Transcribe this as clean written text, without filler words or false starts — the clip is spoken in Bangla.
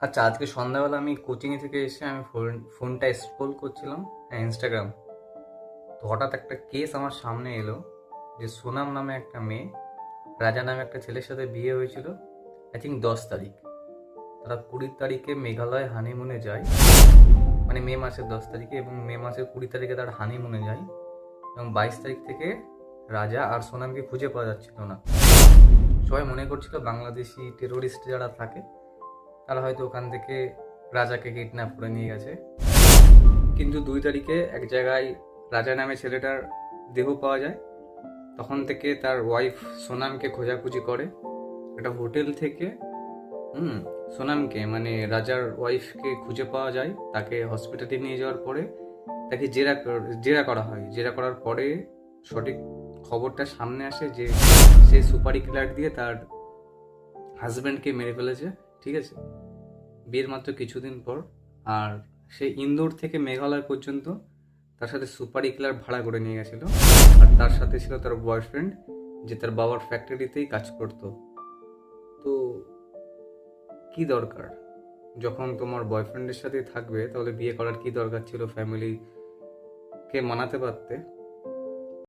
আচ্ছা, আজকে সন্ধ্যাবেলা আমি কোচিং থেকে এসে আমি ফোনটা স্ক্রোল করছিলাম, হ্যাঁ, ইনস্টাগ্রাম। তো হঠাৎ একটা কেস আমার সামনে এলো যে সোনাম নামে একটা মেয়ে, রাজা নামে একটা ছেলের সাথে বিয়ে হয়েছিল। আই থিঙ্ক 10 তারিখ। তারা 20 তারিখে মেঘালয় হানিমুনে যায়, মানে মে মাসের 10 তারিখে, এবং মে মাসের 20 তারিখে তার হানিমুনে যায়। এবং 22 তারিখ থেকে রাজা আর সোনামকে খুঁজে পাওয়া যাচ্ছিল না। সবাই মনে করছিল বাংলাদেশি টেরোরিস্ট যারা থাকে তারা হয়তো ওখান থেকে রাজাকে কিডন্যাপ করে নিয়ে গেছে। কিন্তু 2 তারিখে এক জায়গায় রাজা নামে ছেলেটার দেহ পাওয়া যায়। তখন থেকে তার ওয়াইফ সোনামকে খোঁজাখুঁজি করে একটা হোটেল থেকে। হুম সোনামকে, মানে রাজার ওয়াইফকে খুঁজে পাওয়া যায়। তাকে হসপিটালে নিয়ে যাওয়ার পরে তাকে জেরা করা হয়। জেরা করার পরে সঠিক খবরটা সামনে আসে যে সে সুপারি কিলার দিয়ে তার হাজব্যান্ডকে মেরে ফেলেছে। ঠিক আছে, বিয়ের মাত্র কিছুদিন পর। আর সে ইন্দোর থেকে মেঘালয় পর্যন্ত তার সাথে সুপারি কিলার ভাড়া করে নিয়ে গেছিল। আর তার সাথে ছিল তার বয়ফ্রেন্ড, যে তার বাবার ফ্যাক্টরিতেই কাজ করত। তো কি দরকার, যখন তোমার বয়ফ্রেন্ডের সাথে থাকবে তাহলে বিয়ে করার কি দরকার ছিল? ফ্যামিলিকে মানাতে পারতে।